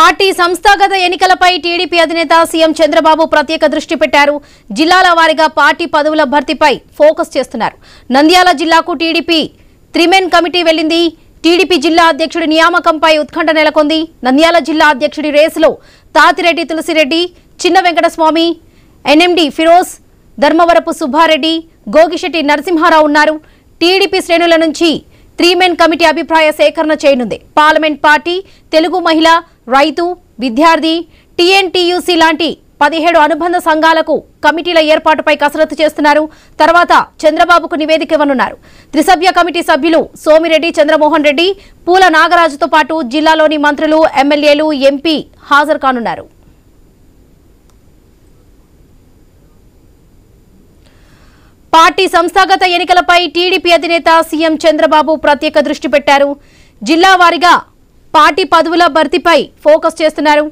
Party సంస్థాగత ఎన్నికలపై TDP అధినేత సీఎం చంద్రబాబు ప్రత్యేక దృష్టి పెట్టారు. జిల్లాల వారీగా పార్టీ పదవుల భర్తీపై ఫోకస్ చేస్తున్నారు. నంద్యాల జిల్లాకు టీడీపీ 3 కమిటీ వెళ్లింది. టీడీపీ జిల్లా అధ్యక్షుడి నియామకంపై ఉత్కంఠ నెలకొంది. నంద్యాల జిల్లా అధ్యక్షుడి రేసులో తాతిరెడ్డి తులసిరెడ్డి, చిన్న వెంకటస్వామి, ఎన్ఎండి ఫిరోజ్, ధర్మవరపు సుబ్బారెడ్డి, గోగిశెట్టి నరసింహారావు ఉన్నారు. టీడీపీ శ్రేణుల నుంచి 3 కమిటీ అభిప్రాయ సేకరణ చేయనుంది. పార్లమెంట్ పార్టీ, తెలుగు మహిళ, రైతు, విద్యార్థి, టీఎన్టీయూసీ లాంటి 17 అనుబంధ సంఘాలకు కమిటీల ఏర్పాటుపై కసరత్తు చేస్తున్నారు. తర్వాత చంద్రబాబుకు నివేదిక ఇవ్వనున్నారు. త్రిసభ్య కమిటీ సభ్యులు సోమిరెడ్డి, చంద్రమోహన్ రెడ్డి, పూల నాగరాజుతో పాటు జిల్లాలోని మంత్రులు, ఎమ్మెల్యేలు, ఎంపీ హాజరు కానున్నారు. పార్టీ సంస్థాగత ఎన్నికలపై టీడీపీ అధినేత సీఎం చంద్రబాబు ప్రత్యేక దృష్టి పెట్టారు. జిల్లా వారీగా పార్టీ పదవుల భర్తీపై ఫోకస్ చేస్తున్నారు.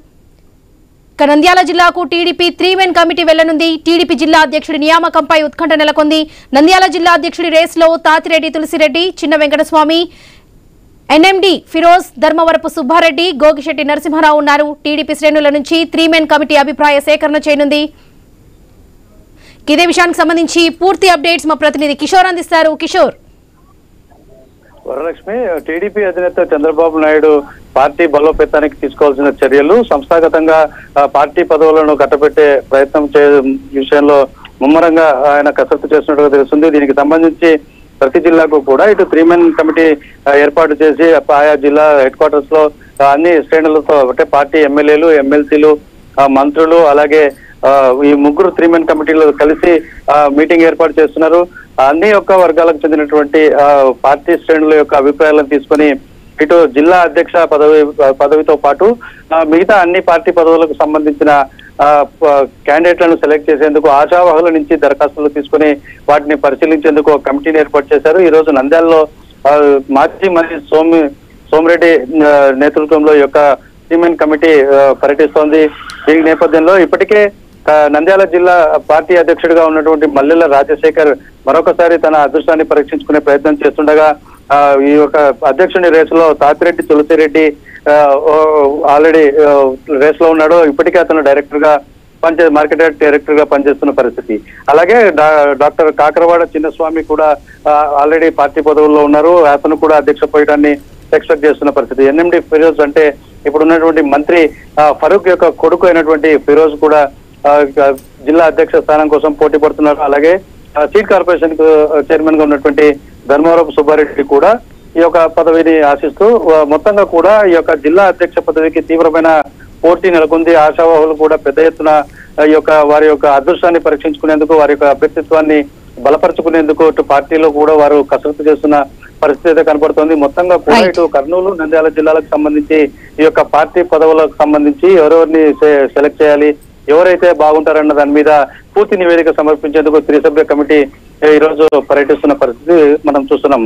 నంద్యాల జిల్లాకు టీడీపీ 3 కమిటీ వెళ్లనుంది. టీడీపీ జిల్లా అధ్యక్షుడి నియామకంపై ఉత్కంఠ నెలకొంది. నంద్యాల జిల్లా అధ్యక్షుడి రేసులో తాతిరెడ్డి తులసిరెడ్డి, చిన్న వెంకటస్వామి, ఎన్ఎండి ఫిరోజ్, ధర్మవరపు సుబ్బారెడ్డి, గోగిశెట్టి నరసింహారావు ఉన్నారు. టీడీపీ శ్రేణుల నుంచి 3 కమిటీ అభిప్రాయ సేకరణ చేయనుంది. ఇదే విషయానికి సంబంధించి పూర్తి అప్డేట్స్ మా ప్రతినిధి కిషోర్ అందిస్తారు. కిషోర్. వరలక్ష్మి, టీడీపీ అధినేత చంద్రబాబు నాయుడు పార్టీ బలోపేతానికి తీసుకోవాల్సిన చర్యలు, సంస్థాగతంగా పార్టీ పదవులను కట్టబెట్టే ప్రయత్నం విషయంలో ముమ్మరంగా ఆయన కసరత్తు చేస్తున్నట్టుగా తెలుస్తుంది. దీనికి సంబంధించి ప్రతి జిల్లాకు కూడా ఇటు 3 కమిటీ ఏర్పాటు చేసి ఆయా జిల్లా హెడ్ క్వార్టర్స్ లో అన్ని శ్రేణులతో అంటే పార్టీ ఎమ్మెల్యేలు, ఎమ్మెల్సీలు, మంత్రులు, అలాగే ఈ 3 కమిటీలు కలిసి మీటింగ్ ఏర్పాటు చేస్తున్నారు. అన్ని వర్గాలకు చెందినటువంటి పార్టీ శ్రేణుల యొక్క అభిప్రాయాలను తీసుకొని ఇటు జిల్లా అధ్యక్ష పదవితో పాటు మిగతా అన్ని పార్టీ పదవులకు సంబంధించిన క్యాండిడేట్లను సెలెక్ట్ చేసేందుకు ఆశావాహుల నుంచి దరఖాస్తులు తీసుకుని వాటిని పరిశీలించేందుకు ఒక కమిటీని ఏర్పాటు చేశారు. ఈ రోజు నంద్యాలలో మాజీ మంత్రి సోమిరెడ్డి నేతృత్వంలో ఈ యొక్క 3 కమిటీ పర్యటిస్తోంది. ఈ నేపథ్యంలో ఇప్పటికే నంద్యాల జిల్లా పార్టీ అధ్యక్షుడిగా ఉన్నటువంటి మల్లెల రాజశేఖర్ మరొకసారి తన అదృష్టాన్ని పరీక్షించుకునే ప్రయత్నం చేస్తుండగా ఈ యొక్క అధ్యక్షుని రేసులో తాతిరెడ్డి తులసిరెడ్డి ఆల్రెడీ రేసులో ఉన్నాడు. ఇప్పటికే అతను మార్కెట్ డైరెక్టర్ గా పనిచేస్తున్న పరిస్థితి. అలాగే డాక్టర్ కాకరవాడ చిన్నస్వామి కూడా ఆల్రెడీ పార్టీ పదవుల్లో ఉన్నారు. అతను కూడా అధ్యక్ష పోయడాన్ని ఎక్స్పెక్ట్ చేస్తున్న పరిస్థితి. ఎన్ఎండి ఫిరోజ్ అంటే ఇప్పుడు ఉన్నటువంటి మంత్రి ఫరూక్ యొక్క కొడుకు అయినటువంటి ఫిరోజ్ కూడా జిల్లా అధ్యక్ష స్థానం కోసం పోటీ పడుతున్నారు. అలాగే సీడ్ కార్పొరేషన్ చైర్మన్ గా ఉన్నటువంటి ధర్మవరపు సుబ్బారెడ్డి కూడా ఈ యొక్క పదవిని ఆశిస్తూ మొత్తంగా కూడా ఈ యొక్క జిల్లా అధ్యక్ష పదవికి తీవ్రమైన పోటీ నెలకొంది. ఆశావాహులు కూడా పెద్ద ఎత్తున ఈ యొక్క వారి యొక్క అదృష్టాన్ని పరీక్షించుకునేందుకు, వారి యొక్క అభ్యర్థిత్వాన్ని బలపరుచుకునేందుకు ఇటు పార్టీలో కూడా వారు కసరత్తు చేస్తున్న పరిస్థితి అయితే కనపడుతోంది. మొత్తంగా కూడా ఇటు కర్నూలు, నంద్యాల జిల్లాలకు సంబంధించి ఈ యొక్క పార్టీ పదవులకు సంబంధించి ఎవరెవరిని సెలెక్ట్ చేయాలి, ఎవరైతే బాగుంటారన్న దాని మీద పూర్తి నివేదిక సమర్పించేందుకు 3 సభ్య కమిటీ ఈ రోజు పర్యటిస్తున్న పరిస్థితి మనం చూస్తున్నాం.